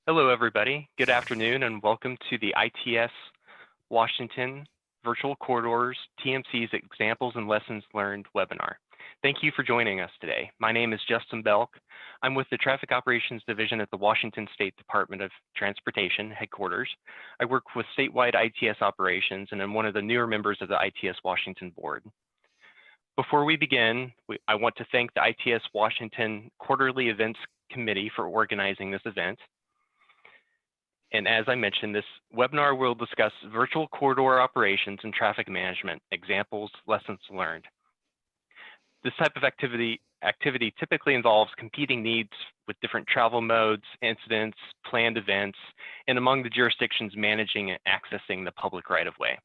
Hello, everybody. Good afternoon, and welcome to the ITS Washington Virtual Corridors TMCs Examples and Lessons Learned webinar. Thank you for joining us today. My name is Justin Belk. I'm with the Traffic Operations Division at the Washington State Department of Transportation headquarters. I work with statewide ITS operations, and I'm one of the newer members of the ITS Washington board. Before we begin, I want to thank the ITS Washington Quarterly Events Committee for organizing this event. And as I mentioned, this webinar will discuss virtual corridor operations and traffic management, examples, lessons learned. This type of activity typically involves competing needs with different travel modes, incidents, planned events, and among the jurisdictions managing and accessing the public right-of-way.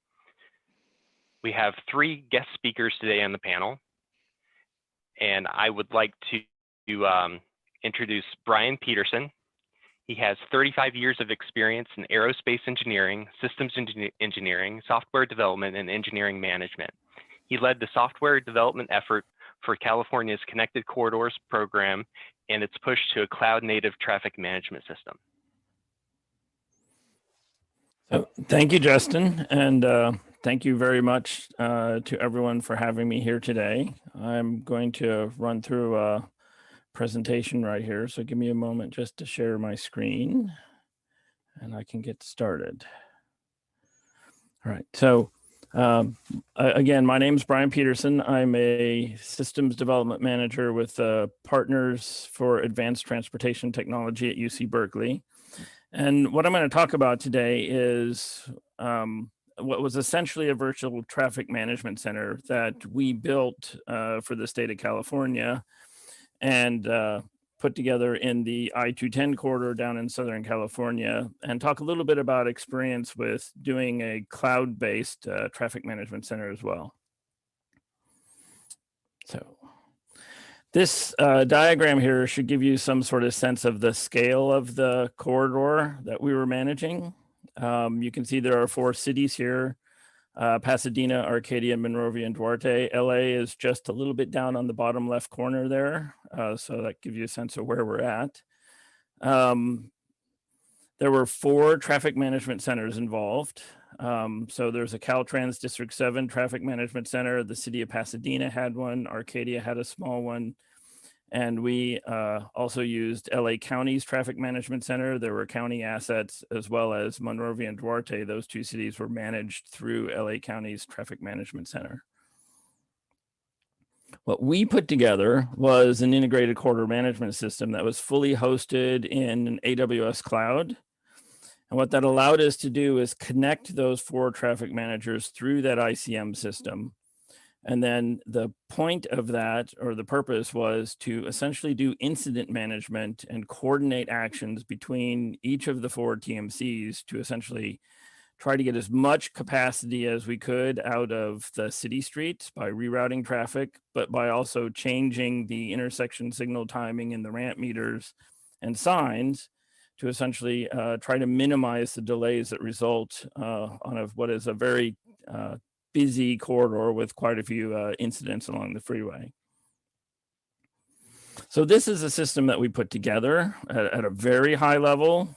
We have 3 guest speakers today on the panel, and I would like to introduce Brian Peterson. He has 35 years of experience in aerospace engineering, systems engineering, software development, and engineering management. He led the software development effort for California's Connected Corridors program and its push to a cloud-native traffic management system. So, thank you, Justin, and thank you very much to everyone for having me here today. I'm going to run through a presentation right here, so give me a moment just to share my screen and I can get started. All right, so again, my name is Brian Peterson. I'm a systems development manager with Partners for Advanced Transportation Technology at UC Berkeley. And what I'm going to talk about today is what was essentially a virtual traffic management center that we built for the state of California and put together in the I-210 corridor down in Southern California, and talk a little bit about experience with doing a cloud-based traffic management center as well. So this diagram here should give you some sort of sense of the scale of the corridor that we were managing. You can see there are 4 cities here: Pasadena, Arcadia, Monrovia, and Duarte. LA is just a little bit down on the bottom left corner there. So that gives you a sense of where we're at. There were 4 traffic management centers involved. So there's a Caltrans District 7 traffic management center. The city of Pasadena had one. Arcadia had a small one. And we also used LA County's traffic management center. There were county assets as well as Monrovia and Duarte. Those 2 cities were managed through LA County's traffic management center. What we put together was an integrated corridor management system that was fully hosted in an AWS cloud. And what that allowed us to do is connect those 4 traffic managers through that Icm system. And then the point of that, or the purpose, was to essentially do incident management and coordinate actions between each of the 4 TMCs to essentially try to get as much capacity as we could out of the city streets by rerouting traffic, but by also changing the intersection signal timing in the ramp meters and signs to essentially try to minimize the delays that result on what is a very busy corridor with quite a few incidents along the freeway. So this is a system that we put together at a very high level.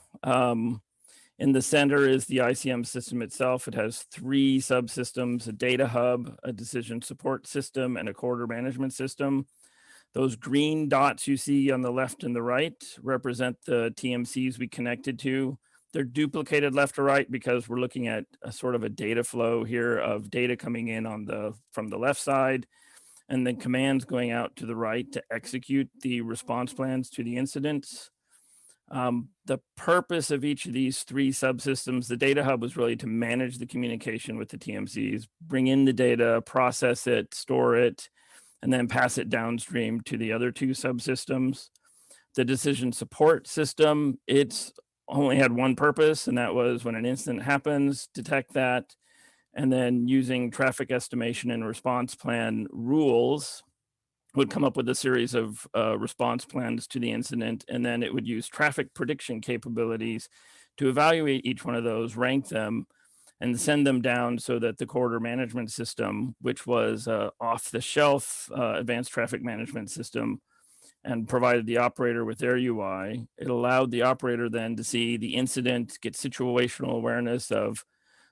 In the center is the Icm system itself. It has 3 subsystems: a data hub, a decision support system, and a corridor management system. Those green dots you see on the left and the right represent the TMCs we connected to. They're duplicated left to right because we're looking at a sort of a data flow here of data coming in from the left side, and then commands going out to the right to execute the response plans to the incidents. The purpose of each of these 3 subsystems, the data hub was really to manage the communication with the TMCs, bring in the data, process it, store it, and then pass it downstream to the other 2 subsystems. The decision support system, it's only had one purpose, and that was when an incident happens, detect that, and then using traffic estimation and response plan rules would come up with a series of response plans to the incident, and then it would use traffic prediction capabilities to evaluate each one of those, rank them, and send them down so that the corridor management system, which was off-the-shelf advanced traffic management system, and provided the operator with their UI. It allowed the operator then to see the incident, get situational awareness of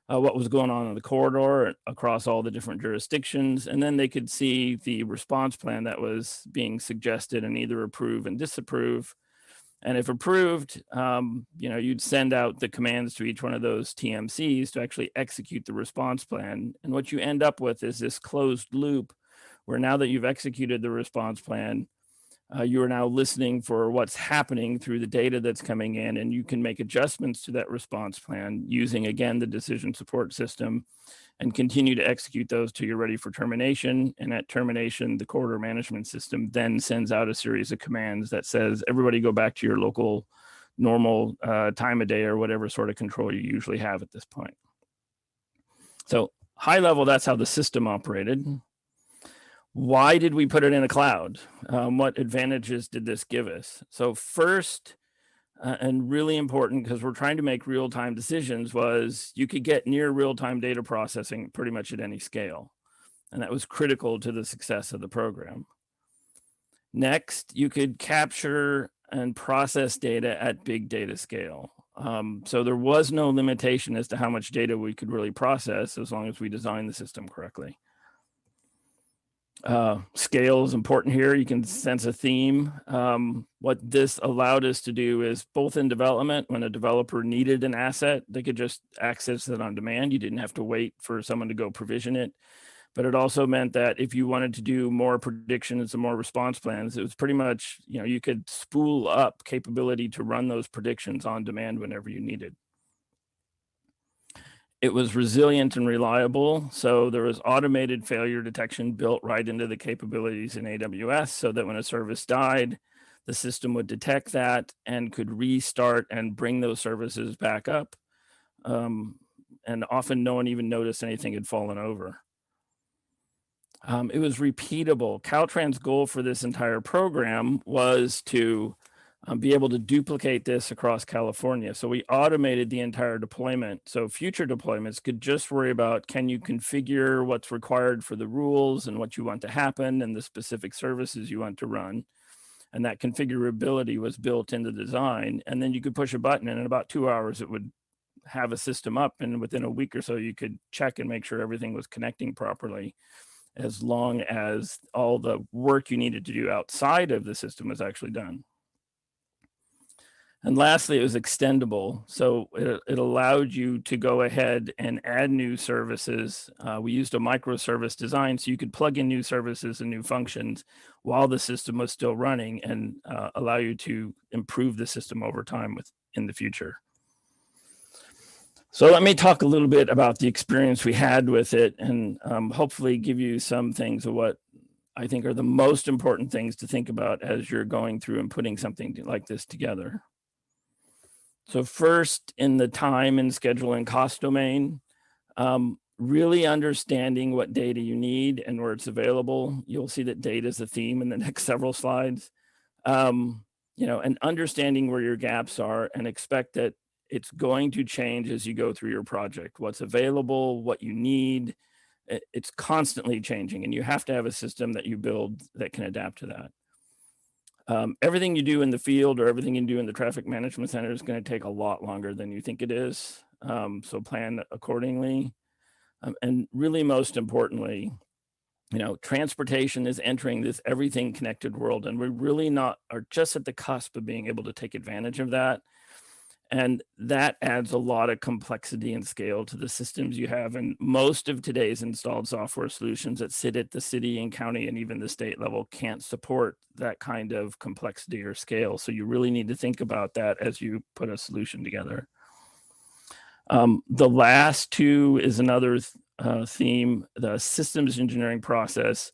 what was going on in the corridor across all the different jurisdictions. And then they could see the response plan that was being suggested and either approve and disapprove. And if approved, you'd send out the commands to each one of those TMCs to actually execute the response plan. And what you end up with is this closed loop where now that you've executed the response plan, you are now listening for what's happening through the data that's coming in, and you can make adjustments to that response plan using, again, the decision support system, and continue to execute those till you're ready for termination. And at termination, the corridor management system then sends out a series of commands that says, everybody go back to your local normal time of day or whatever sort of control you usually have at this point. So high level, that's how the system operated. Why did we put it in a cloud? What advantages did this give us? So first, and really important because we're trying to make real-time decisions, was you could get near real-time data processing pretty much at any scale. And that was critical to the success of the program. Next, you could capture and process data at big data scale. So there was no limitation as to how much data we could really process as long as we designed the system correctly. Scale is important here. You can sense a theme. What this allowed us to do is both in development, when a developer needed an asset, they could just access it on demand. You didn't have to wait for someone to go provision it. But it also meant that if you wanted to do more predictions and more response plans, it was pretty much, you could spool up capability to run those predictions on demand whenever you needed. It was resilient and reliable. So there was automated failure detection built right into the capabilities in AWS so that when a service died, the system would detect that and could restart and bring those services back up. And often no one even noticed anything had fallen over. It was repeatable. Caltrans' goal for this entire program was to be able to duplicate this across California. So we automated the entire deployment. So future deployments could just worry about, can you configure what's required for the rules and what you want to happen and the specific services you want to run. And that configurability was built into the design. And then you could push a button and in about 2 hours, it would have a system up. And within a week or so, you could check and make sure everything was connecting properly, as long as all the work you needed to do outside of the system was actually done. And lastly, it was extendable. So it allowed you to go ahead and add new services. We used a microservice design so you could plug in new services and new functions while the system was still running and allow you to improve the system over time in the future. So let me talk a little bit about the experience we had with it and hopefully give you some things of what I think are the most important things to think about as you're going through and putting something like this together. So first, in the time and schedule and cost domain, really understanding what data you need and where it's available. You'll see that data is a theme in the next several slides. And understanding where your gaps are and expect that it's going to change as you go through your project. What's available, what you need, it's constantly changing, and you have to have a system that you build that can adapt to that. Everything you do in the field or everything you do in the traffic management center is going to take a lot longer than you think it is. So plan accordingly. And really, most importantly, transportation is entering this everything connected world, and we really are just at the cusp of being able to take advantage of that. And that adds a lot of complexity and scale to the systems you have. And most of today's installed software solutions that sit at the city and county and even the state level can't support that kind of complexity or scale. So you really need to think about that as you put a solution together. The last two is another theme. The systems engineering process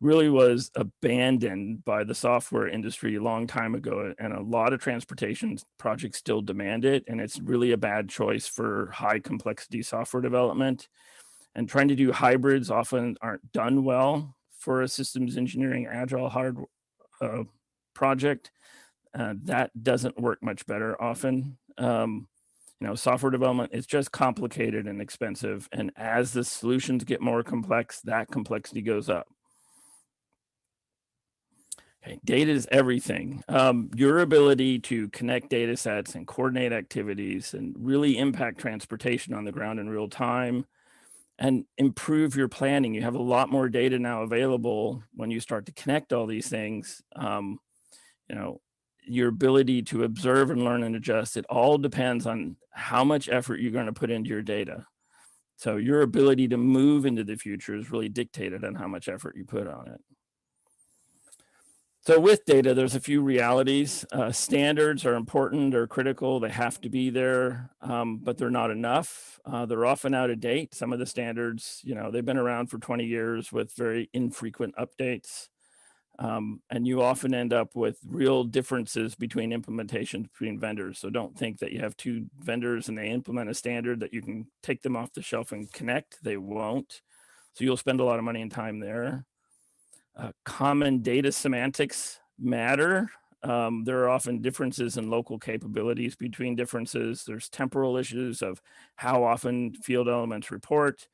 really was abandoned by the software industry a long time ago, and a lot of transportation projects still demand it, and it's really a bad choice for high complexity software development. And trying to do hybrids often aren't done well for a systems engineering agile hard project. That doesn't work much better often. Software development is just complicated and expensive, and as the solutions get more complex, that complexity goes up. Okay, data is everything. Your ability to connect data sets and coordinate activities and really impact transportation on the ground in real time and improve your planning. You have a lot more data now available when you start to connect all these things. You know, your ability to observe and learn and adjust, it all depends on how much effort you're going to put into your data. So your ability to move into the future is really dictated on how much effort you put on it. So with data, there's a few realities. Standards are important, they're critical, they have to be there, but they're not enough. They're often out of date. Some of the standards, they've been around for 20 years with very infrequent updates. And you often end up with real differences between implementations between vendors. So don't think that you have two vendors and they implement a standard that you can take them off the shelf and connect. They won't. So you'll spend a lot of money and time there. Common data semantics matter. There are often differences in local capabilities between differences. There's temporal issues of how often field elements report.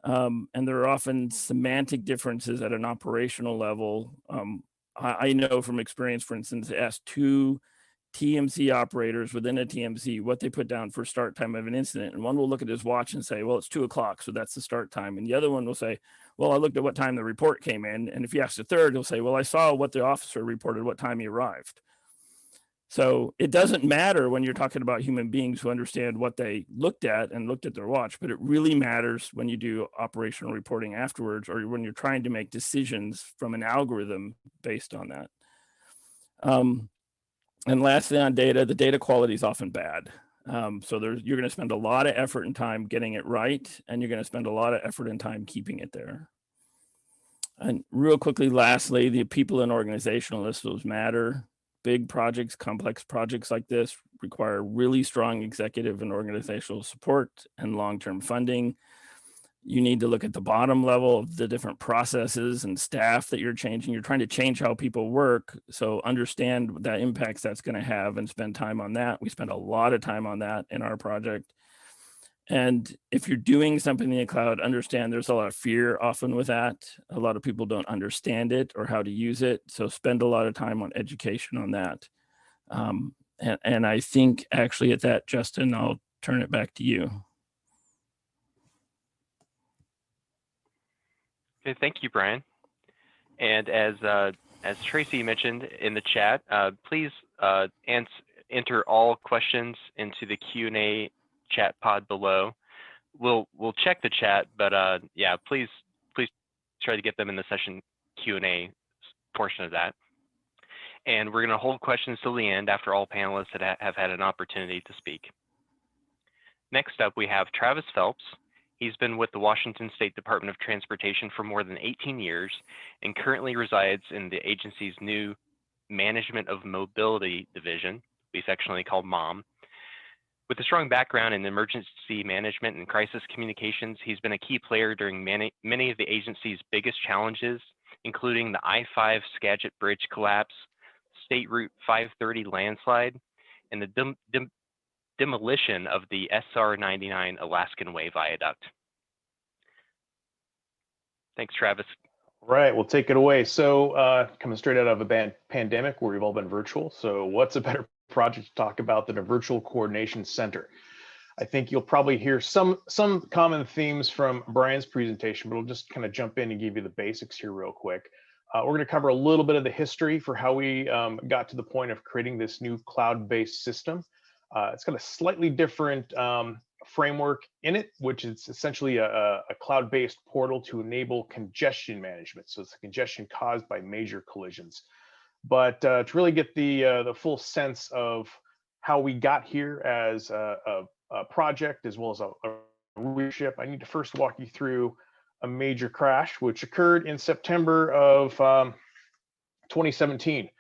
And there are often semantic differences at an operational level. I know from experience, for instance, ask two TMC operators within a TMC what they put down for start time of an incident. And one will look at his watch and say, well, it's 2 o'clock, so that's the start time. And the other one will say, well, I looked at what time the report came in. And if you ask the third, he'll say, well, I saw what the officer reported, what time he arrived. So it doesn't matter when you're talking about human beings who understand what they looked at and looked at their watch, but it really matters when you do operational reporting afterwards, or when you're trying to make decisions from an algorithm based on that. And lastly, on data, the data quality is often bad. So you're going to spend a lot of effort and time getting it right, and you're going to spend a lot of effort and time keeping it there. And real quickly, lastly, the people and organizational issues matter. Big projects, complex projects like this require really strong executive and organizational support and long-term funding. You need to look at the bottom level of the different processes and staff that you're changing. You're trying to change how people work. So understand the impacts that's going to have and spend time on that. We spend a lot of time on that in our project. And if you're doing something in the cloud, understand there's a lot of fear often with that. A lot of people don't understand it or how to use it. So spend a lot of time on education on that. And I think actually at that, Justin, I'll turn it back to you. Okay, thank you, Brian. And as Tracy mentioned in the chat, please enter all questions into the Q&A chat pod below. We'll check the chat, but yeah, please try to get them in the session Q&A portion of that. And we're going to hold questions till the end after all panelists have had an opportunity to speak. Next up, we have Travis Phelps. He's been with the Washington State Department of Transportation for more than 18 years and currently resides in the agency's new Management of Mobility Division, we affectionately call MOM. With a strong background in emergency management and crisis communications, he's been a key player during many of the agency's biggest challenges, including the I-5 Skagit Bridge collapse, State Route 530 landslide, and the demolition of the SR-99 Alaskan Way viaduct. Thanks, Travis. Right, we'll take it away. So coming straight out of a pandemic where we've all been virtual. So what's a better project to talk about than a virtual coordination center? I think you'll probably hear some common themes from Brian's presentation, but we'll just kind of jump in and give you the basics here real quick. We're going to cover a little bit of the history for how we got to the point of creating this new cloud-based system. It's got a slightly different framework in it, which is essentially a cloud-based portal to enable congestion management. So it's the congestion caused by major collisions. But to really get the full sense of how we got here as a project as well as a leadership, I need to first walk you through a major crash which occurred in September of 2017.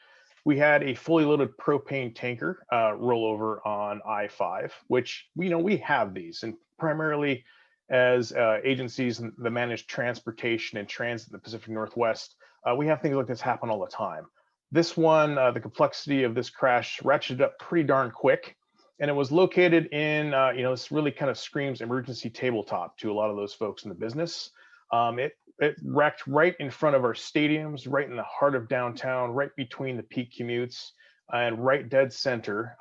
We had a fully loaded propane tanker roll over on I-5, which we have these, and primarily as agencies that manage transportation and transit in the Pacific Northwest, we have things like this happen all the time. This one, the complexity of this crash ratcheted up pretty darn quick, and it was located in, this really kind of screams emergency tabletop to a lot of those folks in the business. It it wrecked right in front of our stadiums, right in the heart of downtown, right between the peak commutes, and right dead center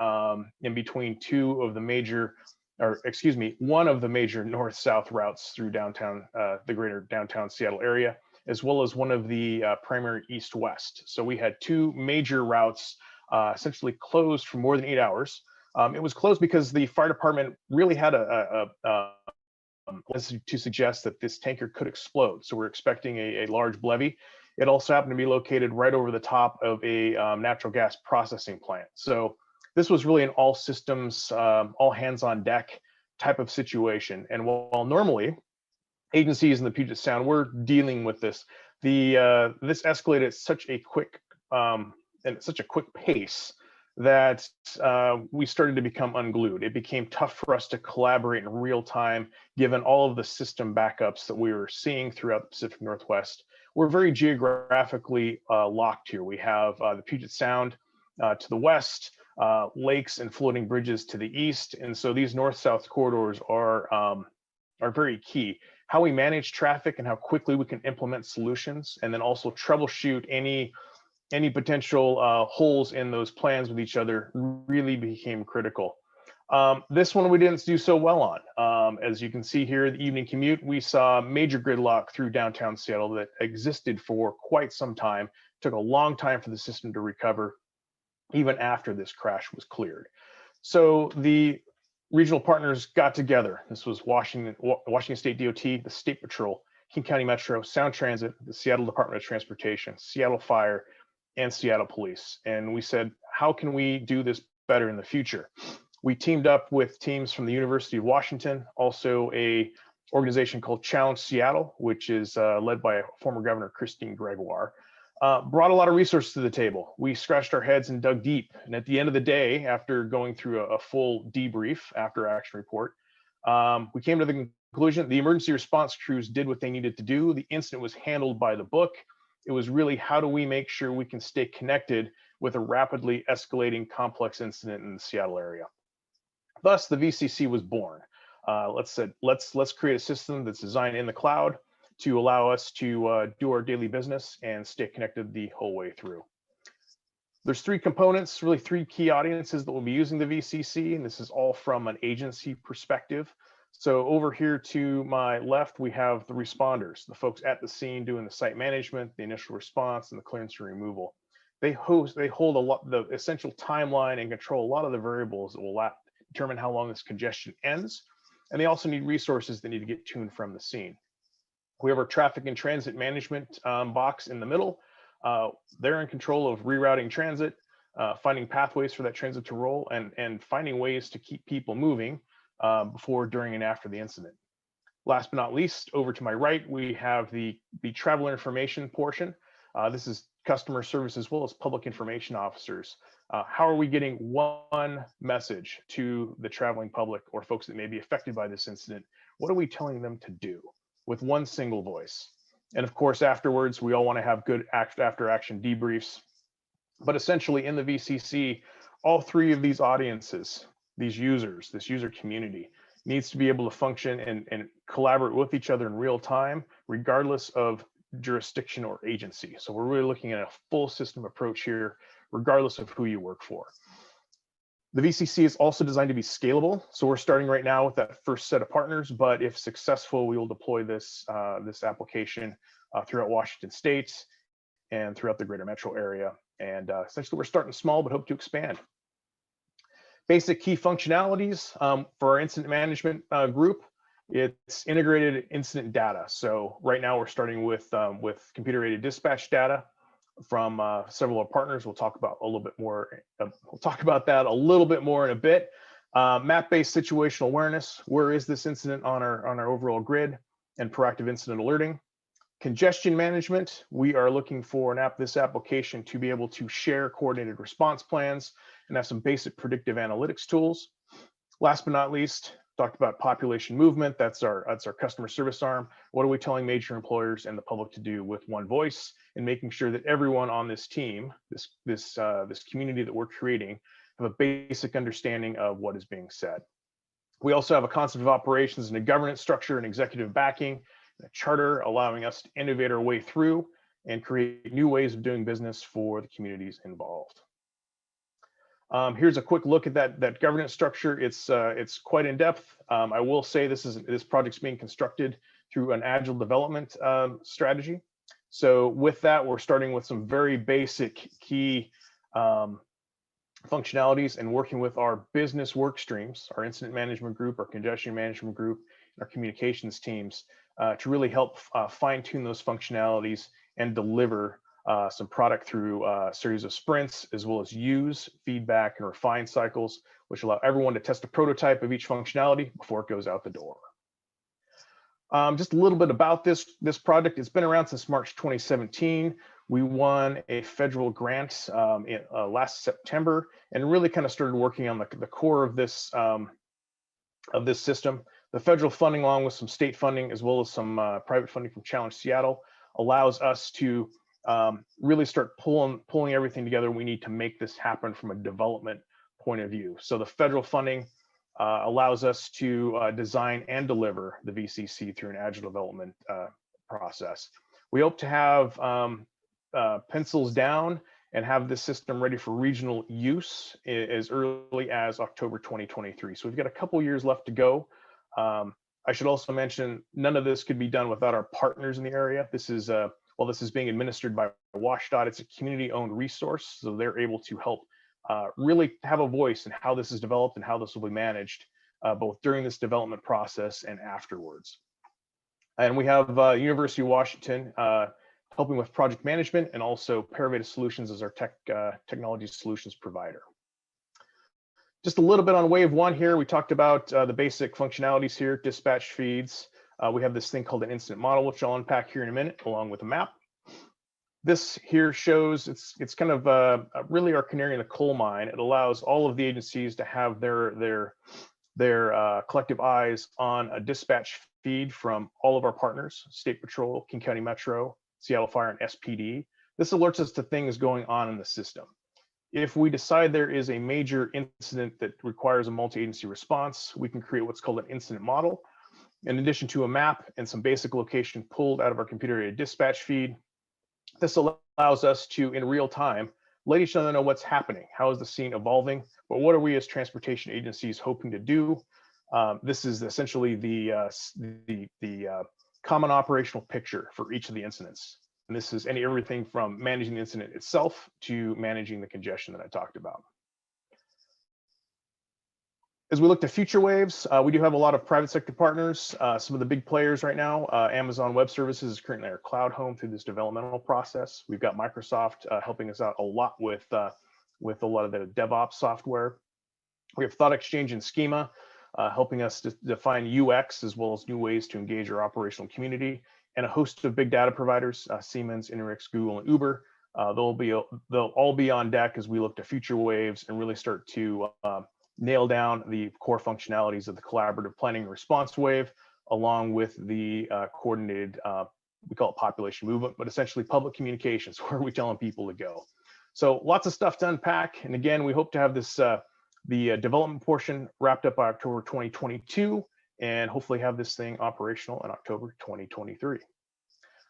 in between two of the major, or excuse me, one of the major north-south routes through downtown, the greater downtown Seattle area, as well as one of the primary east-west. So we had two major routes essentially closed for more than 8 hours. It was closed because the fire department really had to suggest that this tanker could explode. So we're expecting a large levee. It also happened to be located right over the top of a natural gas processing plant. So this was really an all systems, all hands on deck type of situation. And while normally agencies in the Puget Sound were dealing with this, this escalated at such a quick and at such a quick pace that we started to become unglued. It became tough for us to collaborate in real time, given all of the system backups that we were seeing throughout the Pacific Northwest. We're very geographically locked here. We have the Puget Sound to the west, lakes and floating bridges to the east. And so these north-south corridors are very key. How we manage traffic and how quickly we can implement solutions, and then also troubleshoot any potential holes in those plans with each other really became critical. This one we didn't do so well on. As you can see here, the evening commute, we saw major gridlock through downtown Seattle that existed for quite some time. Took a long time for the system to recover, even after this crash was cleared. So the regional partners got together. This was Washington State DOT, the State Patrol, King County Metro, Sound Transit, the Seattle Department of Transportation, Seattle Fire, and Seattle Police. And we said, how can we do this better in the future? We teamed up with teams from the University of Washington, also a organization called Challenge Seattle, which is led by former Governor Christine Gregoire, brought a lot of resources to the table. We scratched our heads and dug deep. And at the end of the day, after going through a full debrief after action report, we came to the conclusion the emergency response crews did what they needed to do. The incident was handled by the book. It was really, how do we make sure we can stay connected with a rapidly escalating complex incident in the Seattle area? Thus, the VCC was born. Let's create a system that's designed in the cloud to allow us to do our daily business and stay connected the whole way through. There's three components, really three key audiences that will be using the VCC, and this is all from an agency perspective. So over here to my left, we have the responders, the folks at the scene doing the site management, the initial response, and the clearance and removal. They hold a lot, the essential timeline and control a lot of the variables that will determine how long this congestion ends. And they also need resources that need to get tuned from the scene. We have our traffic and transit management box in the middle. They're in control of rerouting transit, finding pathways for that transit to roll, and finding ways to keep people moving before, during, and after the incident. Last but not least, over to my right, we have the traveler information portion. This is customer service as well as public information officers. How are we getting one message to the traveling public or folks that may be affected by this incident? What are we telling them to do with one single voice? And of course, afterwards, we all want to have good after action debriefs. But essentially in the VCC, all three of these audiences, these users, this user community needs to be able to function and collaborate with each other in real time, regardless of jurisdiction or agency. So we're really looking at a full system approach here, regardless of who you work for. The VCC is also designed to be scalable. So we're starting right now with that first set of partners, but if successful, we will deploy this application throughout Washington State and throughout the greater metro area. And essentially we're starting small, but hope to expand. Basic key functionalities for our incident management group. It's integrated incident data. So right now we're starting with computer-aided dispatch data from several of our partners. We'll talk about a little bit more. We'll talk about that a little bit more in a bit. Map-based situational awareness. Where is this incident on our overall grid? And proactive incident alerting. Congestion management. We are looking for this application to be able to share coordinated response plans and have some basic predictive analytics tools. Last but not least, talked about population movement. That's our customer service arm. What are we telling major employers and the public to do with one voice, and making sure that everyone on this team, this community that we're creating, have a basic understanding of what is being said. We also have a concept of operations and a governance structure and executive backing. a charter allowing us to innovate our way through and create new ways of doing business for the communities involved. Here's a quick look at that governance structure. It's quite in depth. I will say this project's being constructed through an agile development strategy. So with that, we're starting with some very basic key functionalities and working with our business work streams, our incident management group, our congestion management group, and our communications teams to really help fine tune those functionalities and deliver some product through a series of sprints, as well as use, feedback, and refine cycles, which allow everyone to test a prototype of each functionality before it goes out the door. Just a little bit about this project. It's been around since March 2017. We won a federal grant last September and really kind of started working on the core of this system. The federal funding, along with some state funding, as well as some private funding from Challenge Seattle, allows us to really start pulling everything together we need to make this happen from a development point of view. So the federal funding allows us to design and deliver the VCC through an agile development process. We hope to have pencils down and have this system ready for regional use as early as October 2023. So we've got a couple years left to go. I should also mention, none of this could be done without our partners in the area. This is while this is being administered by WSDOT, it's a community-owned resource, so they're able to help really have a voice in how this is developed and how this will be managed, both during this development process and afterwards. And we have University of Washington helping with project management, and also Paraveda Solutions as our technology solutions provider. Just a little bit on wave one here. We talked about the basic functionalities here, dispatch feeds. We have this thing called an incident model, which I'll unpack here in a minute, along with a map. This here shows it's kind of really our canary in the coal mine. It allows all of the agencies to have their collective eyes on a dispatch feed from all of our partners: State Patrol, King County Metro, Seattle Fire, and SPD. This alerts us to things going on in the system. If we decide there is a major incident that requires a multi-agency response, we can create what's called an incident model. In addition to a map and some basic location pulled out of our computer-aided dispatch feed, this allows us to, in real time, let each other know what's happening. How is the scene evolving? But what are we as transportation agencies hoping to do? This is essentially the common operational picture for each of the incidents. And this is everything from managing the incident itself to managing the congestion that I talked about. As we look to future waves, we do have a lot of private sector partners. Some of the big players right now, Amazon Web Services is currently our cloud home through this developmental process. We've got Microsoft helping us out a lot with a lot of the DevOps software. We have Thought Exchange and Schema helping us to define UX as well as new ways to engage our operational community, and a host of big data providers, Siemens, Interix, Google, and Uber. They'll all be on deck as we look to future waves and really start to nail down the core functionalities of the collaborative planning and response wave, along with the coordinated, we call it population movement, but essentially public communications, where we're telling people to go. So lots of stuff to unpack. And again, we hope to have this the development portion wrapped up by October 2022, and hopefully have this thing operational in October 2023.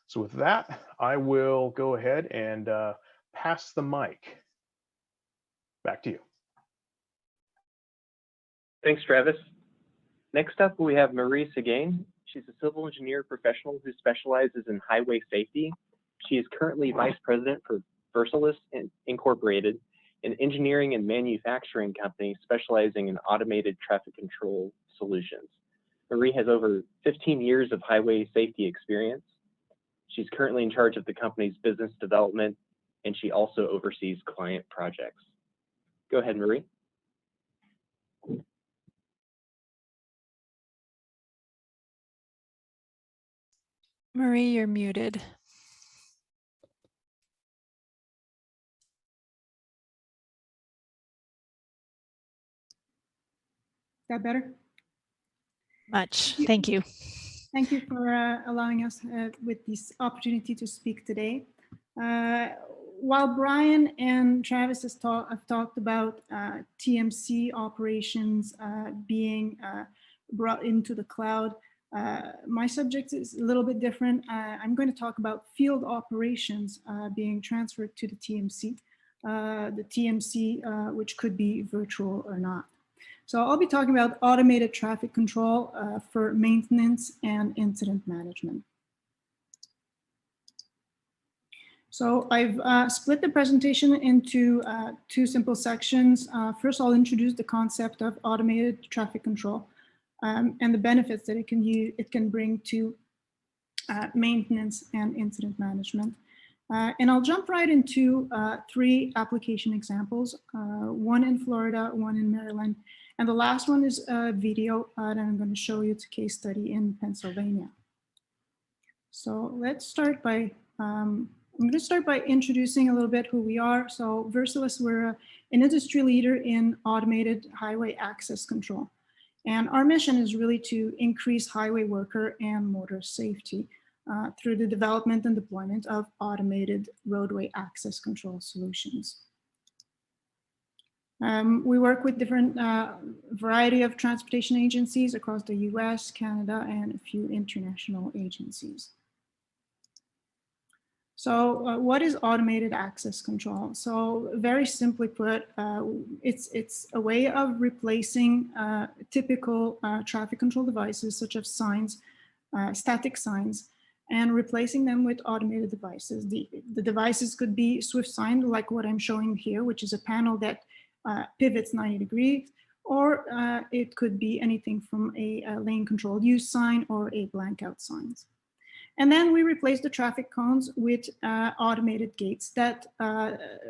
So with that, I will go ahead and pass the mic back to you. Thanks, Travis. Next up, we have Marie Seguin. She's a civil engineer professional who specializes in highway safety. She is currently vice president for Versailles Incorporated, an engineering and manufacturing company specializing in automated traffic control solutions. Marie has over 15 years of highway safety experience. She's currently in charge of the company's business development, and she also oversees client projects. Go ahead, Marie. Marie, you're muted. Is that better? Much. Thank you. Thank you for allowing us with this opportunity to speak today. While Brian and Travis have talked about TMC operations being brought into the cloud, My subject is a little bit different. I'm going to talk about field operations being transferred to the TMC, which could be virtual or not. So I'll be talking about automated traffic control for maintenance and incident management. So I've split the presentation into two simple sections. First, I'll introduce the concept of automated traffic control and the benefits that it can bring to maintenance and incident management. And I'll jump right into 3 application examples, one in Florida, one in Maryland, and the last one is a video that I'm going to show you. It's a case study in Pennsylvania. So let's start by, I'm going to start by introducing a little bit who we are. So Versailles, we're an industry leader in automated highway access control. And our mission is really to increase highway worker and motorist safety through the development and deployment of automated roadway access control solutions. We work with different variety of transportation agencies across the US, Canada, and a few international agencies. So what is automated access control? So very simply put, it's a way of replacing typical traffic control devices such as signs, static signs, and replacing them with automated devices. The devices could be swift signed like what I'm showing here, which is a panel that pivots 90 degrees, or it could be anything from a lane controlled use sign or a blank out signs. And then we replace the traffic cones with automated gates that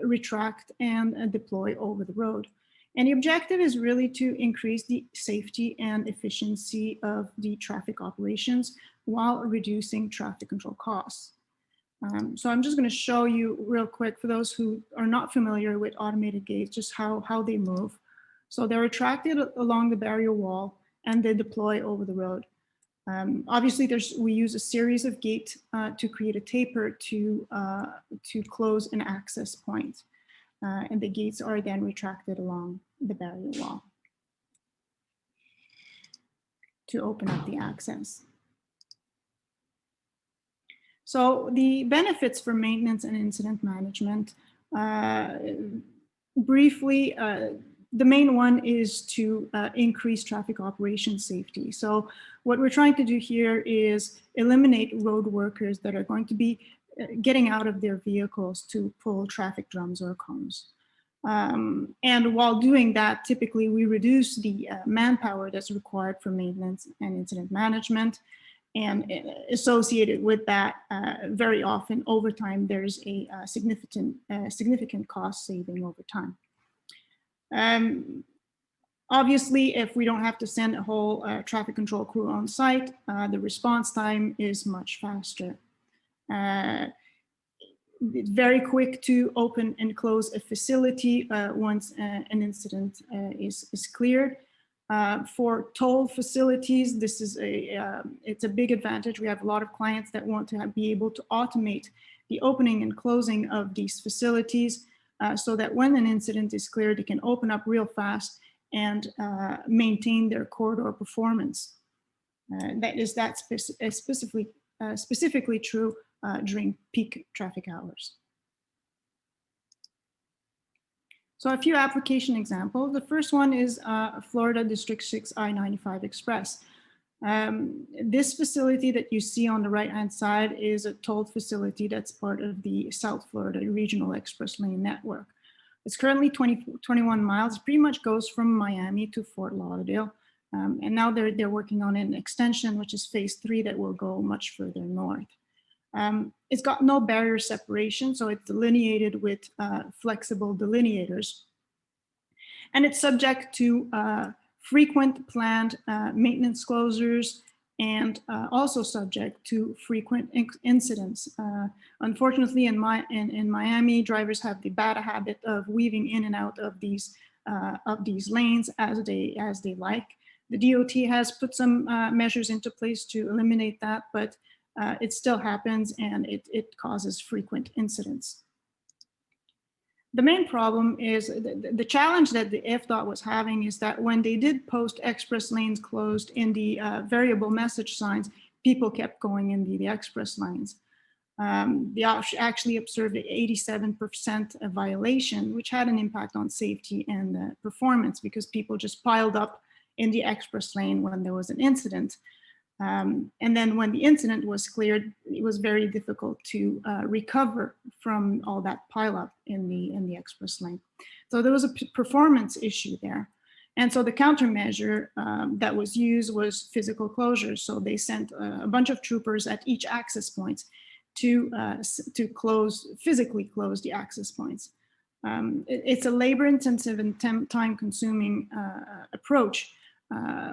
retract and deploy over the road. And the objective is really to increase the safety and efficiency of the traffic operations while reducing traffic control costs. So I'm just going to show you real quick for those who are not familiar with automated gates, just how they move. So they're retracted along the barrier wall and they deploy over the road. Obviously, we use a series of gates to create a taper to close an access point. And the gates are then retracted along the barrier wall to open up the access. So the benefits for maintenance and incident management, briefly, the main one is to increase traffic operation safety. So what we're trying to do here is eliminate road workers that are going to be getting out of their vehicles to pull traffic drums or cones. And while doing that, typically we reduce the manpower that's required for maintenance and incident management. And associated with that, very often over time, there's a significant cost saving over time. Obviously, if we don't have to send a whole traffic control crew on site, the response time is much faster. It's very quick to open and close a facility once an incident is cleared. For toll facilities, this is it's a big advantage. We have a lot of clients that want to be able to automate the opening and closing of these facilities so that when an incident is cleared, they can open up real fast and maintain their corridor performance. That's specifically true during peak traffic hours. So a few application examples. The first one is Florida District 6 I-95 Express. This facility that you see on the right-hand side is a tolled facility that's part of the South Florida Regional Express Lane Network. It's currently 21 miles, it pretty much goes from Miami to Fort Lauderdale. And now they're working on an extension, which is phase 3, that will go much further north. It's got no barrier separation, so it's delineated with flexible delineators. And it's subject to frequent planned maintenance closures and also subject to frequent incidents. Unfortunately, in Miami, drivers have the bad habit of weaving in and out of these lanes as they like. The DOT has put some measures into place to eliminate that, but it still happens and it causes frequent incidents. The main problem is the challenge that the FDOT was having is that when they did post express lanes closed in the variable message signs, people kept going in the express lanes. They actually observed an 87% violation, which had an impact on safety and performance because people just piled up in the express lane when there was an incident. And then when the incident was cleared, it was very difficult to recover from all that pileup in the express lane. So there was a performance issue there. And so the countermeasure that was used was physical closures. So they sent a bunch of troopers at each access points to physically close the access points. It's a labor-intensive and time-consuming approach,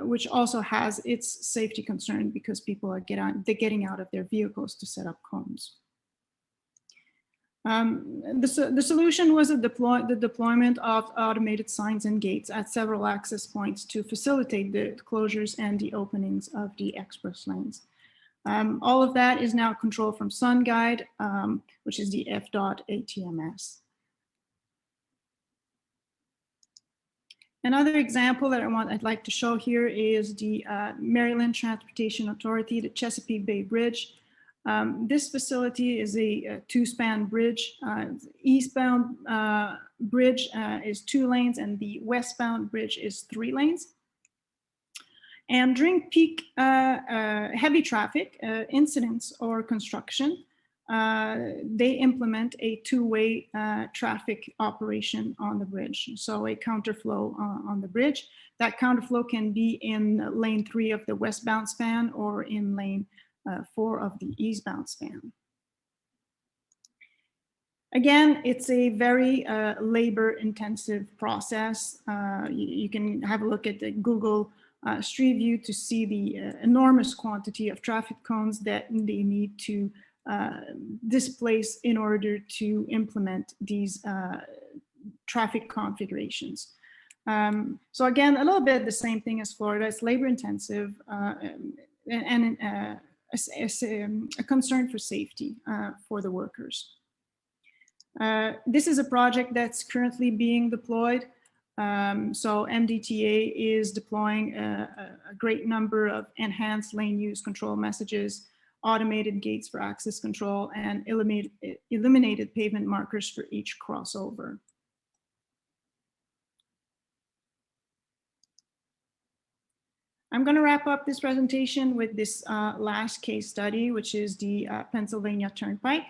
which also has its safety concern because people are getting out of their vehicles to set up cones. The solution was the deployment of automated signs and gates at several access points to facilitate the closures and the openings of the express lanes. All of that is now controlled from SunGuide, which is the FDOT ATMS. Another example that I'd like to show here is the Maryland Transportation Authority, the Chesapeake Bay Bridge. This facility is a two-span bridge. Eastbound bridge is 2 lanes and the westbound bridge is 3 lanes. And during peak heavy traffic incidents or construction, they implement a 2-way traffic operation on the bridge. So a counterflow on the bridge. That counterflow can be in lane 3 of the westbound span or in lane 4 of the eastbound span. Again, it's a very labor-intensive process. You can have a look at the Google Street View to see the enormous quantity of traffic cones that they need to displace in order to implement these traffic configurations. So again, a little bit the same thing as Florida. It's labor-intensive and a concern for safety for the workers. This is a project that's currently being deployed. So MDTA is deploying a great number of enhanced lane use control messages, automated gates for access control, and illuminated pavement markers for each crossover. I'm going to wrap up this presentation with this last case study, which is the Pennsylvania Turnpike.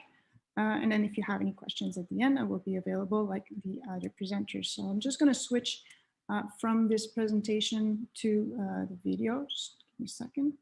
And then if you have any questions at the end, I will be available like the other presenters. So I'm just going to switch from this presentation to the video. Just give me a second.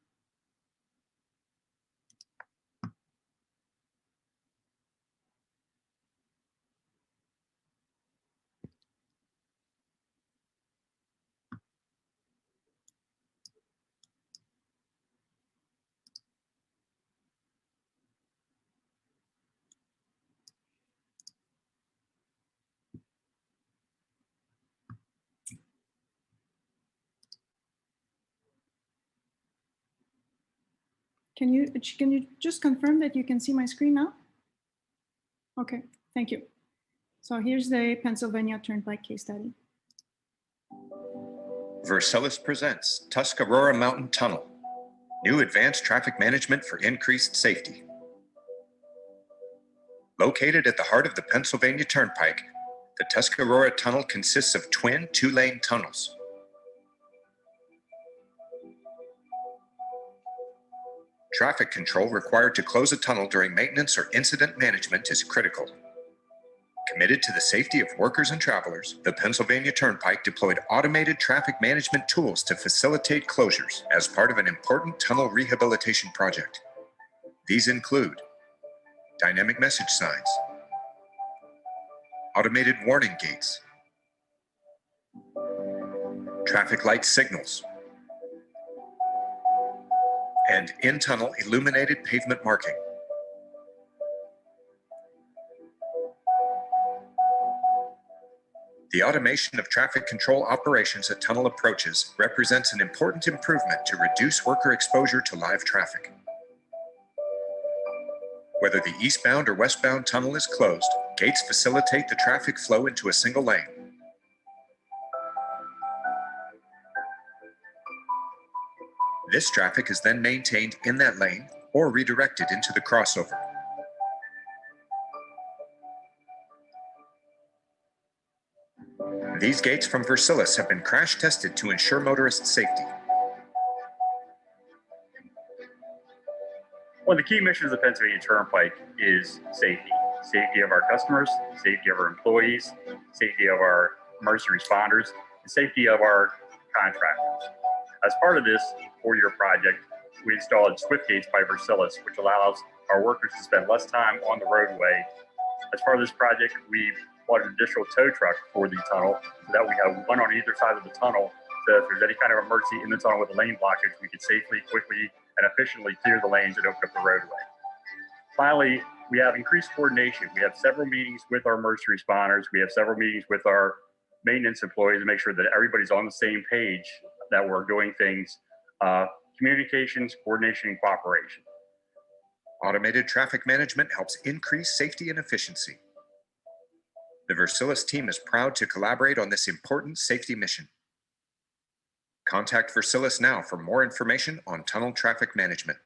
Can you just confirm that you can see my screen now? Okay, thank you. So here's the Pennsylvania Turnpike case study. Versailles presents Tuscarora Mountain Tunnel, new advanced traffic management for increased safety. Located at the heart of the Pennsylvania Turnpike, the Tuscarora Tunnel consists of twin 2-lane tunnels. Traffic control required to close a tunnel during maintenance or incident management is critical. Committed to the safety of workers and travelers, the Pennsylvania Turnpike deployed automated traffic management tools to facilitate closures as part of an important tunnel rehabilitation project. These include dynamic message signs, automated warning gates, traffic light signals, and in-tunnel illuminated pavement marking. The automation of traffic control operations at tunnel approaches represents an important improvement to reduce worker exposure to live traffic. Whether the eastbound or westbound tunnel is closed, Gates facilitate the traffic flow into a single lane. This traffic is then maintained in that lane or redirected into the crossover. These gates from Versailles have been crash tested to ensure motorist safety. One of the key missions of the Pennsylvania Turnpike is safety. Safety of our customers, safety of our employees, safety of our emergency responders, and safety of our contractors. As part of this 4-year project, we installed Swift Gates by Versailles, which allows our workers to spend less time on the roadway. As part of this project, we bought an additional tow truck for the tunnel so that we have one on either side of the tunnel. So if there's any kind of emergency in the tunnel with a lane blockage, we can safely, quickly, and efficiently clear the lanes and open up the roadway. Finally, we have increased coordination. We have several meetings with our emergency responders. We have several meetings with our maintenance employees to make sure that everybody's on the same page, that we're doing things, communications, coordination, and cooperation. Automated traffic management helps increase safety and efficiency. The Versailles team is proud to collaborate on this important safety mission. Contact Versailles now for more information on tunnel traffic management.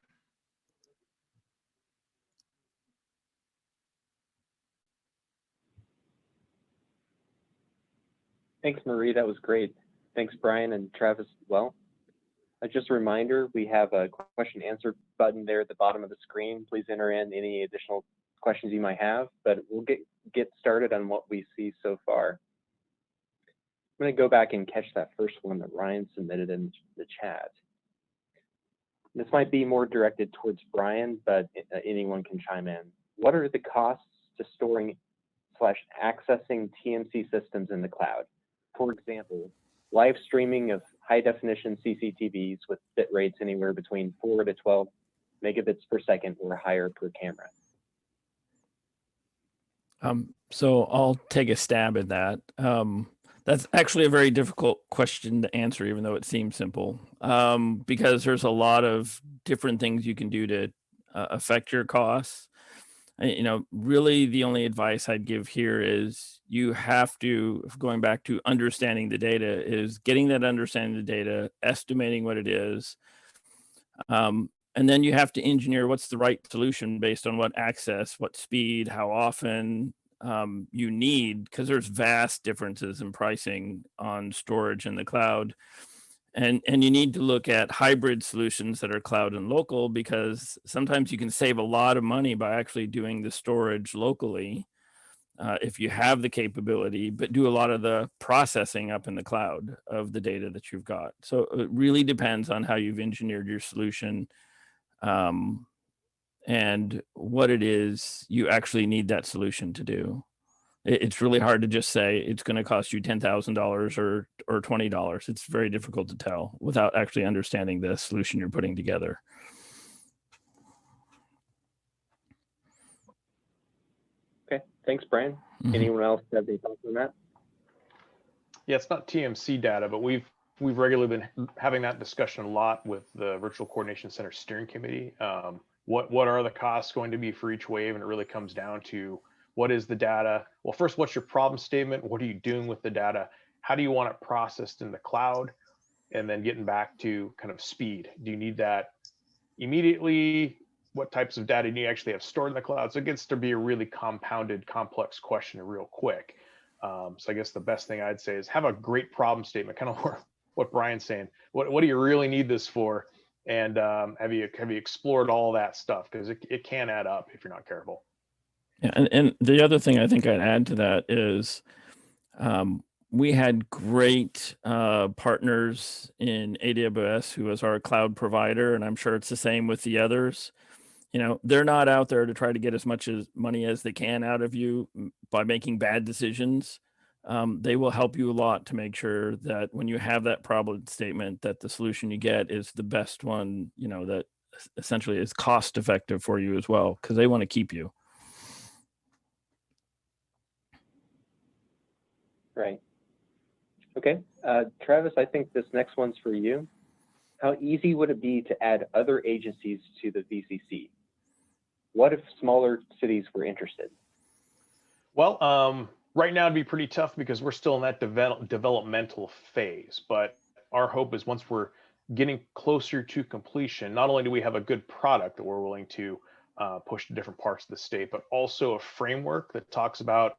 Thanks, Marie. That was great. Thanks, Brian and Travis as well. Just a reminder, we have a question answer button there at the bottom of the screen. Please enter in any additional questions you might have, but we'll get started on what we see so far. I'm going to go back and catch that first one that Ryan submitted in the chat. This might be more directed towards Brian, but anyone can chime in. What are the costs to storing / accessing TMC systems in the cloud? For example, live streaming of high definition Cctvs with bit rates anywhere between 4 to 12 megabits per second or higher per camera. So I'll take a stab at that. That's actually a very difficult question to answer, even though it seems simple, because there's a lot of different things you can do to affect your costs. You know, really the only advice I'd give here is you have to, going back to understanding the data, is getting that understanding of the data, estimating what it is, and then you have to engineer what's the right solution based on what access, what speed, how often you need, because there's vast differences in pricing on storage in the cloud. And you need to look at hybrid solutions that are cloud and local, because sometimes you can save a lot of money by actually doing the storage locally if you have the capability, but do a lot of the processing up in the cloud of the data that you've got. So it really depends on how you've engineered your solution and what it is you actually need that solution to do. It's really hard to just say it's going to cost you $10,000 or $20. It's very difficult to tell without actually understanding the solution you're putting together. Okay, thanks, Brian. Anyone else have any thoughts on that? Yeah, it's not TMC data, but we've regularly been having that discussion a lot with the Virtual Coordination Center Steering Committee. What are the costs going to be for each wave? And it really comes down to, what is the data? Well, first, what's your problem statement? What are you doing with the data? How do you want it processed in the cloud? And then getting back to kind of speed. Do you need that immediately? What types of data do you actually have stored in the cloud? So it gets to be a really compounded, complex question real quick. So I guess the best thing I'd say is have a great problem statement, kind of what Brian's saying. What do you really need this for? And have you explored all that stuff? Because it can add up if you're not careful. Yeah, and the other thing I think I'd add to that is we had great partners in AWS, who was our cloud provider, and I'm sure it's the same with the others. You know, they're not out there to try to get as much money as they can out of you by making bad decisions. They will help you a lot to make sure that when you have that problem statement, that the solution you get is the best one, you know, that essentially is cost effective for you as well, because they want to keep you. Right. Okay. Travis, I think this next one's for you. How easy would it be to add other agencies to the VCC? What if smaller cities were interested? Well, right now it'd be pretty tough because we're still in that developmental phase. But our hope is once we're getting closer to completion, not only do we have a good product that we're willing to push to different parts of the state, but also a framework that talks about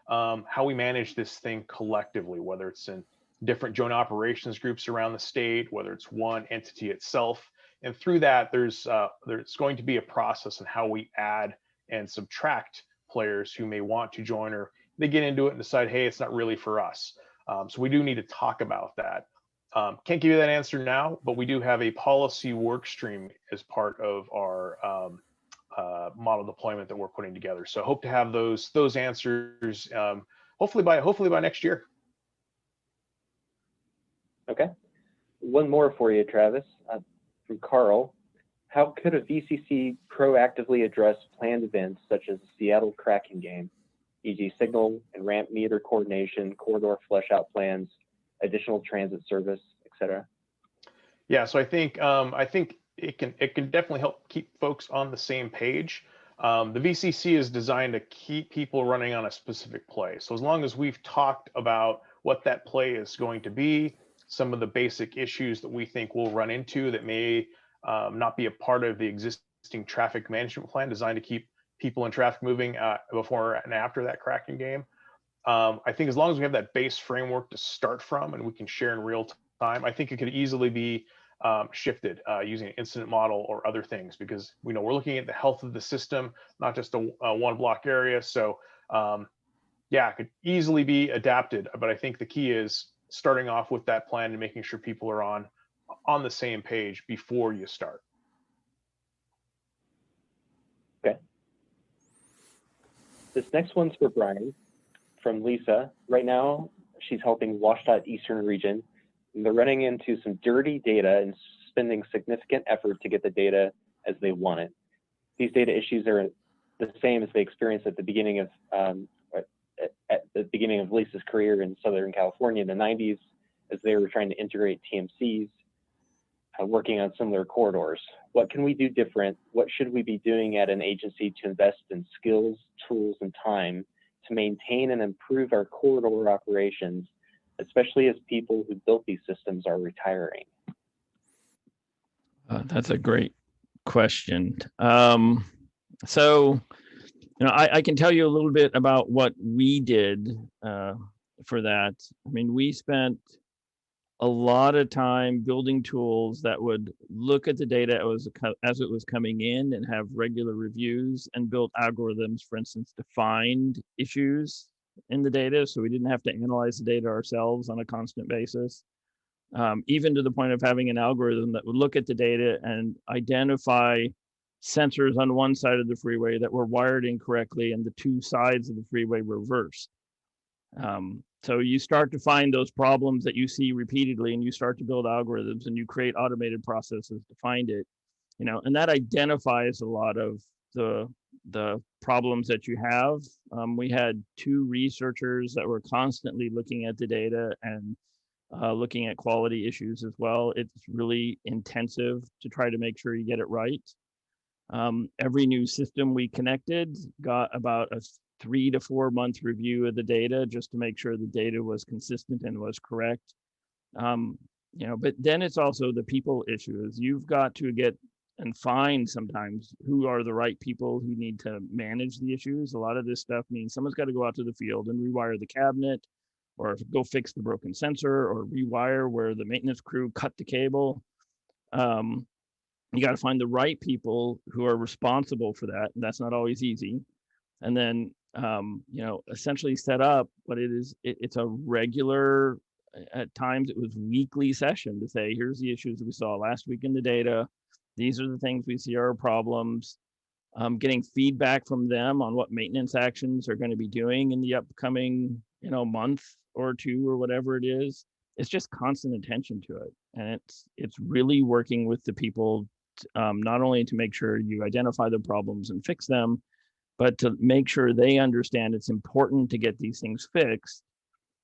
how we manage this thing collectively, whether it's in different joint operations groups around the state, whether it's one entity itself. And through that, there's going to be a process in how we add and subtract players who may want to join, or they get into it and decide, hey, it's not really for us. So we do need to talk about that. Can't give you that answer now, but we do have a policy work stream as part of our model deployment that we're putting together. So hope to have those answers hopefully by next year. Okay. One more for you, Travis, from Carl. How could a VCC proactively address planned events such as the Seattle Kraken game, e.g. signal and ramp meter coordination, corridor flush-out plans, additional transit service, etc.? Yeah, so I think it can definitely help keep folks on the same page. The VCC is designed to keep people running on a specific play. So as long as we've talked about what that play is going to be, some of the basic issues that we think we'll run into that may not be a part of the existing traffic management plan designed to keep people in traffic moving before and after that Kraken game. I think as long as we have that base framework to start from and we can share in real time, I think it could easily be shifted using an incident model or other things, because we know we're looking at the health of the system, not just a one block area. So yeah, it could easily be adapted, but I think the key is starting off with that plan and making sure people are on the same page before you start. Okay. This next one's for Brian from Lisa. Right now, she's helping WSDOT Eastern Region. And they're running into some dirty data and spending significant effort to get the data as they want it. These data issues are the same as they experienced at the beginning of Lisa's career in Southern California in the 90s, as they were trying to integrate TMCs, working on similar corridors. What can we do different? What should we be doing at an agency to invest in skills, tools, and time to maintain and improve our corridor operations, especially as people who built these systems are retiring? That's a great question. So, I can tell you a little bit about what we did for that. I mean, we spent a lot of time building tools that would look at the data as it was coming in and have regular reviews, and built algorithms, for instance, to find issues in the data, so we didn't have to analyze the data ourselves on a constant basis. Even to the point of having an algorithm that would look at the data and identify sensors on one side of the freeway that were wired incorrectly and the two sides of the freeway reversed. So you start to find those problems that you see repeatedly, and you start to build algorithms and you create automated processes to find it, and that identifies a lot of the problems that you have. We had 2 researchers that were constantly looking at the data and looking at quality issues as well. It's really intensive to try to make sure you get it right. Every new system we connected got about a 3 to 4 month review of the data just to make sure the data was consistent and was correct. But then it's also the people issues. You've got to get and find sometimes who are the right people who need to manage the issues. A lot of this stuff means someone's got to go out to the field and rewire the cabinet, or go fix the broken sensor, or rewire where the maintenance crew cut the cable. You got to find the right people who are responsible for that, and that's not always easy. And then essentially set up what it is. It's a regular, at times it was weekly session to say, here's the issues that we saw last week in the data. These are the things we see are problems. Getting feedback from them on what maintenance actions are going to be doing in the upcoming, month or 2 or whatever it is. It's just constant attention to it. And it's really working with the people, not only to make sure you identify the problems and fix them, but to make sure they understand it's important to get these things fixed,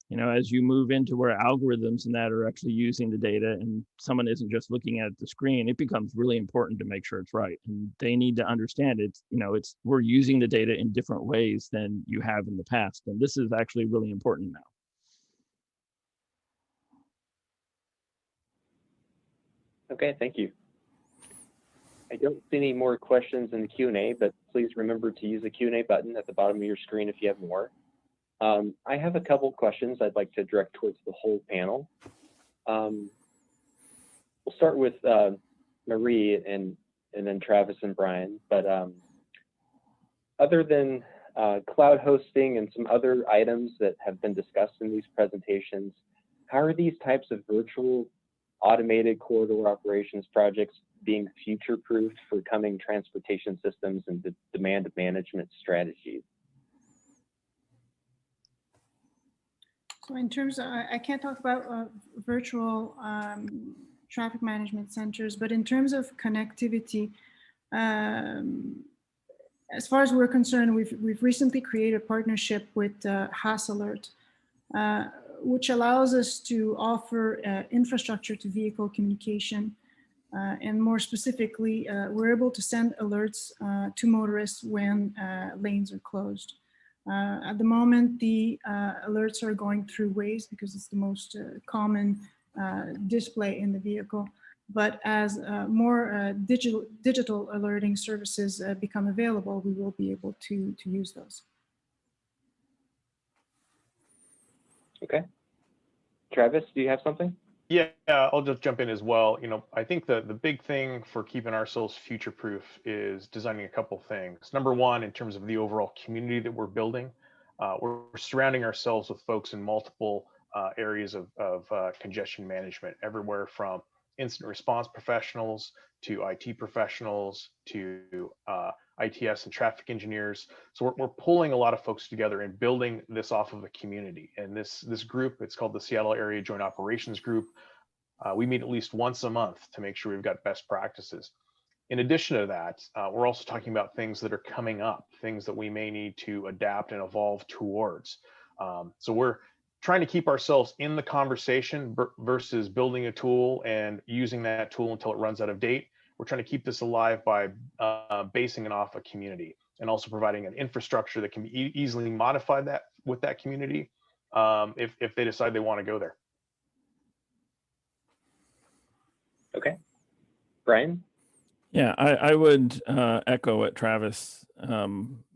you know, as you move into where algorithms and that are actually using the data and someone isn't just looking at the screen, it becomes really important to make sure it's right. And they need to understand it, you know, we're using the data in different ways than you have in the past. And this is actually really important now. Okay, thank you. I don't see any more questions in the Q&A, but please remember to use the Q&A button at the bottom of your screen if you have more. I have a couple questions I'd like to direct towards the whole panel. We'll start with Marie and then Travis and Brian. But other than cloud hosting and some other items that have been discussed in these presentations, how are these types of virtual automated corridor operations projects being future-proofed for coming transportation systems and demand management strategies? So in terms of, I can't talk about virtual traffic management centers, but in terms of connectivity, as far as we're concerned, we've recently created a partnership with Hass Alert, which allows us to offer infrastructure to vehicle communication. And more specifically, we're able to send alerts to motorists when lanes are closed. At the moment, the alerts are going through Waze because it's the most common display in the vehicle. But as more digital alerting services become available, we will be able to use those. Okay. Travis, do you have something? Yeah, I'll just jump in as well. You know, I think the big thing for keeping ourselves future-proof is designing a couple things. Number one, in terms of the overall community that we're building, we're surrounding ourselves with folks in multiple areas of congestion management, everywhere from incident response professionals to IT professionals to ITS and traffic engineers. So we're pulling a lot of folks together and building this off of a community. And this group, it's called the Seattle Area Joint Operations Group. We meet at least once a month to make sure we've got best practices. In addition to that, we're also talking about things that are coming up, things that we may need to adapt and evolve towards. So we're trying to keep ourselves in the conversation versus building a tool and using that tool until it runs out of date. We're trying to keep this alive by basing it off a community and also providing an infrastructure that can be easily modified with that community if they decide they want to go there. Okay. Brian? Yeah, I would echo what Travis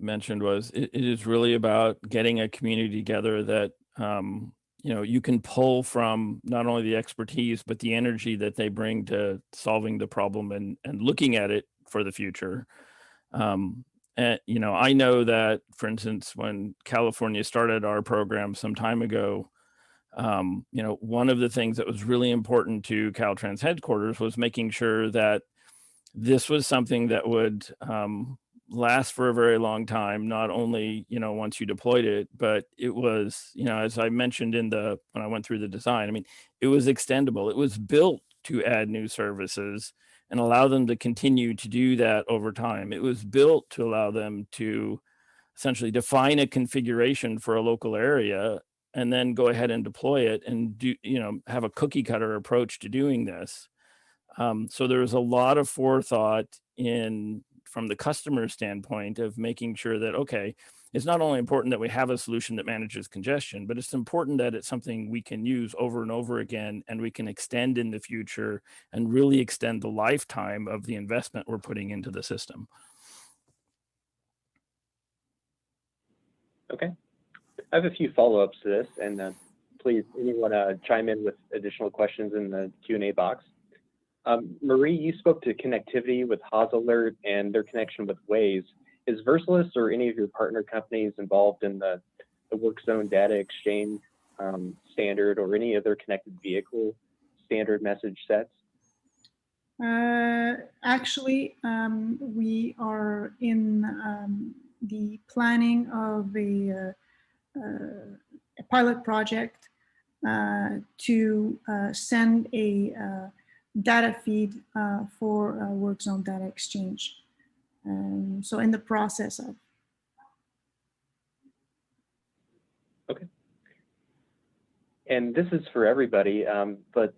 mentioned. It is really about getting a community together that you know, you can pull from not only the expertise, but the energy that they bring to solving the problem and looking at it for the future. And, you know, I know that, for instance, when California started our program some time ago, you know, one of the things that was really important to Caltrans headquarters was making sure that this was something that would last for a very long time, not only, you know, once you deployed it, but it was, you know, as I mentioned when I went through the design, I mean, it was extendable. It was built to add new services and allow them to continue to do that over time. It was built to allow them to essentially define a configuration for a local area and then go ahead and deploy it and do, you know, have a cookie cutter approach to doing this. So there's a lot of forethought from the customer standpoint of making sure that, okay, it's not only important that we have a solution that manages congestion, but it's important that it's something we can use over and over again and we can extend in the future and really extend the lifetime of the investment we're putting into the system. Okay. I have a few follow-ups to this, and please, anyone chime in with additional questions in the Q&A box. Marie, you spoke to connectivity with Hass Alert and their connection with Waze. Is Versailles or any of your partner companies involved in the work zone data exchange standard or any other connected vehicle standard message sets? Actually, we are in the planning of a pilot project to send a data feed for work zone data exchange. So in the process of. Okay. And this is for everybody, but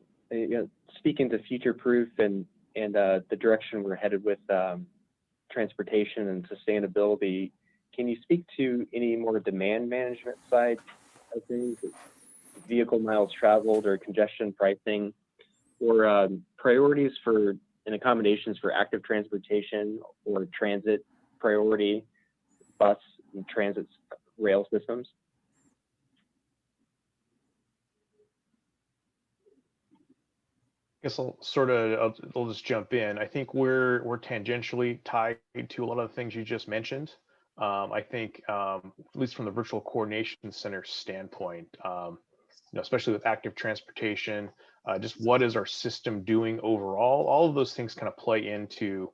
speaking to future-proof and the direction we're headed with transportation and sustainability, can you speak to any more demand management side of things, vehicle miles traveled or congestion pricing, or priorities for and accommodations for active transportation or transit priority, bus and transit rail systems? I guess I'll just jump in. I think we're tangentially tied to a lot of the things you just mentioned. I think, at least from the virtual coordination center standpoint, especially with active transportation, just what is our system doing overall? All of those things kind of play into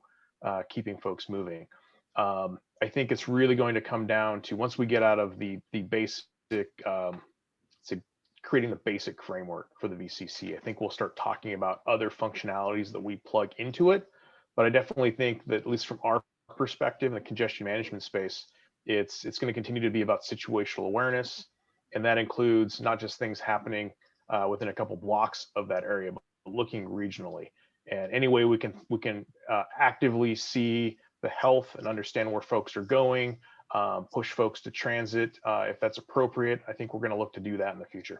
keeping folks moving. I think it's really going to come down to, once we get out of the basic, creating the basic framework for the VCC, I think we'll start talking about other functionalities that we plug into it. But I definitely think that, at least from our perspective in the congestion management space, it's going to continue to be about situational awareness. And that includes not just things happening within a couple blocks of that area, but looking regionally. And any way we can actively see the health and understand where folks are going, push folks to transit if that's appropriate. I think we're going to look to do that in the future.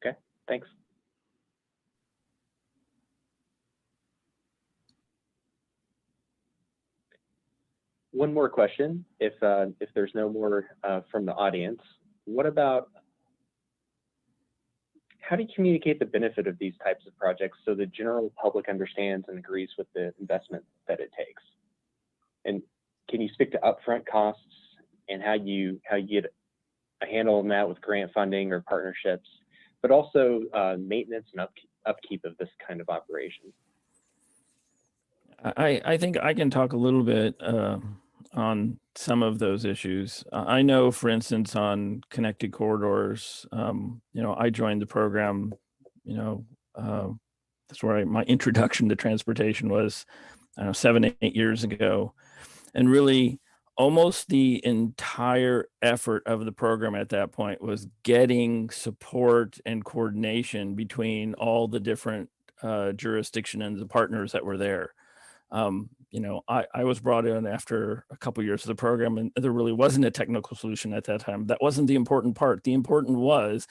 Okay, thanks. One more question, if there's no more from the audience. What about, how do you communicate the benefit of these types of projects so the general public understands and agrees with the investment that it takes? And can you speak to upfront costs and how you get a handle on that with grant funding or partnerships, but also maintenance and upkeep of this kind of operation? I think I can talk a little bit on some of those issues. I know, for instance, on connected corridors, I joined the program, that's where my introduction to transportation was, 7, 8 years ago. And really, almost the entire effort of the program at that point was getting support and coordination between all the different jurisdiction and the partners that were there. I was brought in after a couple of years of the program, and there really wasn't a technical solution at that time. That wasn't the important part. The important was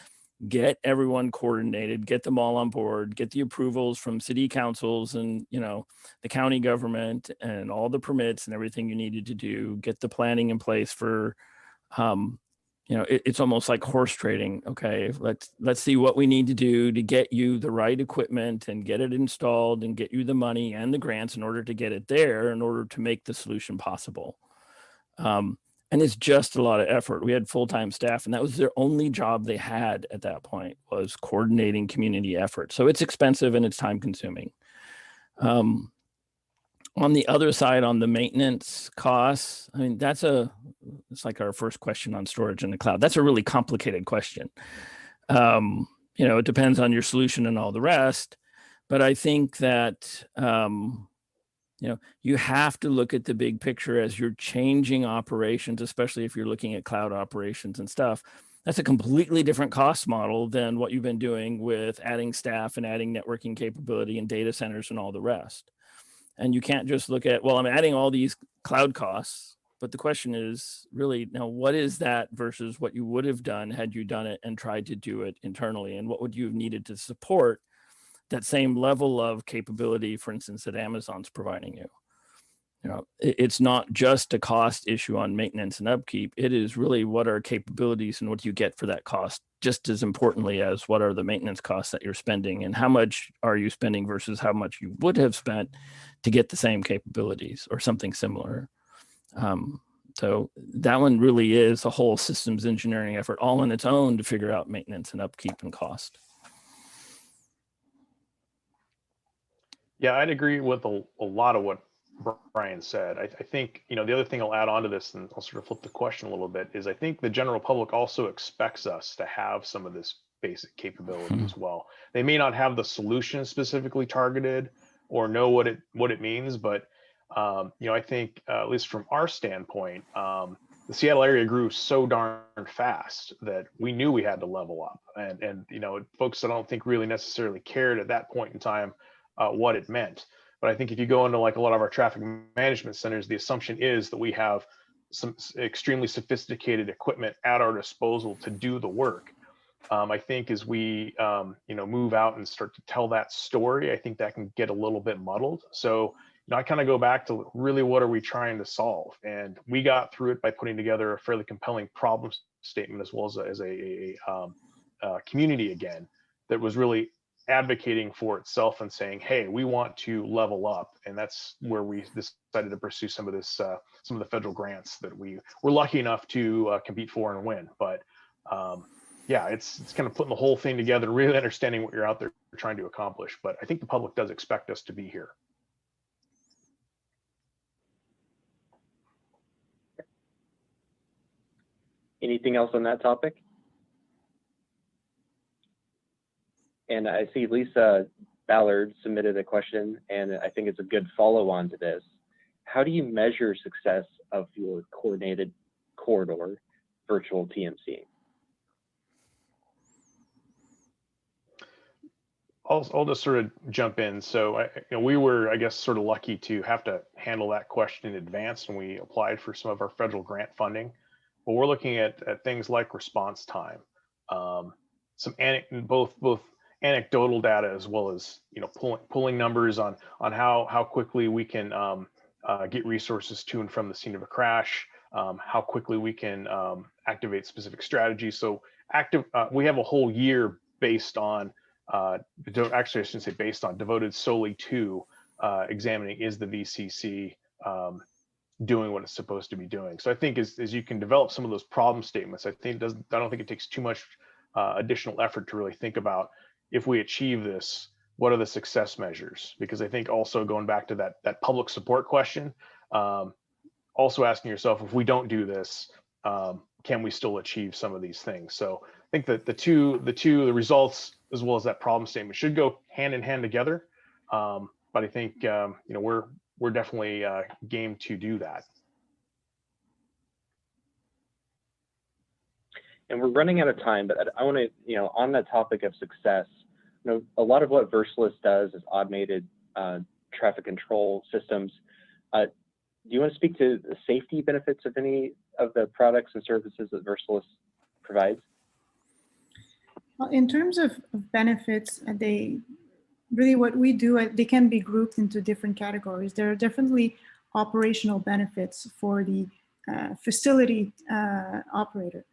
get everyone coordinated, get them all on board, get the approvals from city councils and, the county government and all the permits and everything you needed to do, get the planning in place for, it's almost like horse trading. Okay, let's see what we need to do to get you the right equipment and get it installed and get you the money and the grants in order to get it there, in order to make the solution possible. And it's just a lot of effort. We had full-time staff, and that was their only job they had at that point, was coordinating community effort. So it's expensive and it's time consuming. On the other side, on the maintenance costs, I mean, it's like our first question on storage in the cloud. That's a really complicated question. It depends on your solution and all the rest, but I think that, you have to look at the big picture as you're changing operations, especially if you're looking at cloud operations and stuff. That's a completely different cost model than what you've been doing with adding staff and adding networking capability and data centers and all the rest. And you can't just look at, well, I'm adding all these cloud costs, but the question is really, now, what is that versus what you would have done had you done it and tried to do it internally? And what would you have needed to support that same level of capability, for instance, that Amazon's providing you? It's not just a cost issue on maintenance and upkeep. It is really what are capabilities and what do you get for that cost, just as importantly as what are the maintenance costs that you're spending and how much are you spending versus how much you would have spent to get the same capabilities or something similar. So that one really is a whole systems engineering effort all on its own to figure out maintenance and upkeep and cost. Yeah, I'd agree with a lot of what Brian said. I think, the other thing I'll add on to this, and I'll sort of flip the question a little bit, is I think the general public also expects us to have some of this basic capability as well. They may not have the solution specifically targeted or know what it means, but I think at least from our standpoint, the the Seattle area grew so darn fast that we knew we had to level up. And you know, folks I don't think really necessarily cared at that point in time what it meant. But I think if you go into like a lot of our traffic management centers, the assumption is that we have some extremely sophisticated equipment at our disposal to do the work. I think as we you know, move out and start to tell that story, I think that can get a little bit muddled. So you know, I kind of go back to really what are we trying to solve? And we got through it by putting together a fairly compelling problem statement as well as a community again that was really advocating for itself and saying, hey, we want to level up. And that's where we decided to pursue some of this, some of the federal grants that we were lucky enough to compete for and win. But yeah, it's kind of putting the whole thing together, really understanding what you're out there trying to accomplish. But I think the public does expect us to be here. Anything else on that topic? And I see Lisa Ballard submitted a question, and I think it's a good follow-on to this. How do you measure success of your coordinated corridor virtual TMC? I'll just sort of jump in. So you know, we were, I guess, sort of lucky to have to handle that question in advance when we applied for some of our federal grant funding. But we're looking at things like response time, some both anecdotal data as well as, you know, pulling numbers on how quickly we can get resources to and from the scene of a crash, how quickly we can activate specific strategies. So we have a whole year based on actually I shouldn't say based on, devoted solely to examining is the VCC doing what it's supposed to be doing. So I think as you can develop some of those problem statements, I don't think it takes too much additional effort to really think about, if we achieve this, what are the success measures? Because I think also going back to that public support question, also asking yourself, if we don't do this, can we still achieve some of these things? So I think that the results as well as that problem statement should go hand in hand together. But I think you know, we're definitely game to do that. And we're running out of time, but I want to, you know, on that topic of success, you know, a lot of what Versailles does is automated traffic control systems. Do you want to speak to the safety benefits of any of the products and services that Versailles provides? Well, in terms of benefits, really what we do, they can be grouped into different categories. There are definitely operational benefits for the facility operator.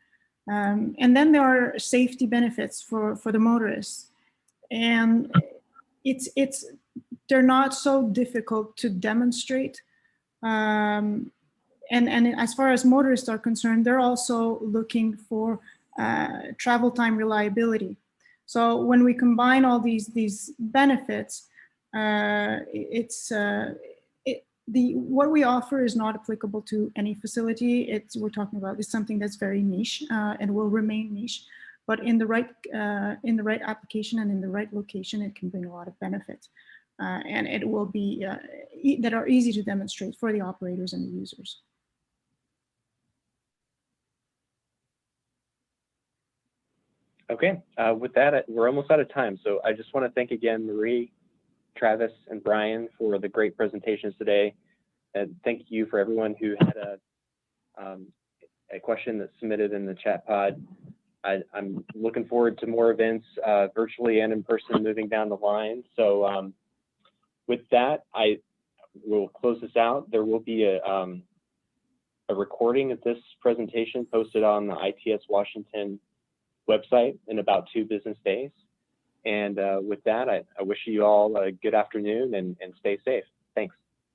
And then there are safety benefits for the motorists. And they're not so difficult to demonstrate. And as far as motorists are concerned, they're also looking for travel time reliability. So when we combine all these benefits, what we offer is not applicable to any facility. We're talking about is something that's very niche and will remain niche, but in the right application and in the right location, it can bring a lot of benefits, and it will be that are easy to demonstrate for the operators and the users. Okay, with that, we're almost out of time. So I just want to thank again Marie, Travis, and Brian for the great presentations today. And thank you for everyone who had a question that's submitted in the chat pod. I'm looking forward to more events virtually and in person moving down the line. So with that, I will close this out. There will be a recording of this presentation posted on the ITS Washington website in about 2 business days. And with that, I wish you all a good afternoon and stay safe. Thanks.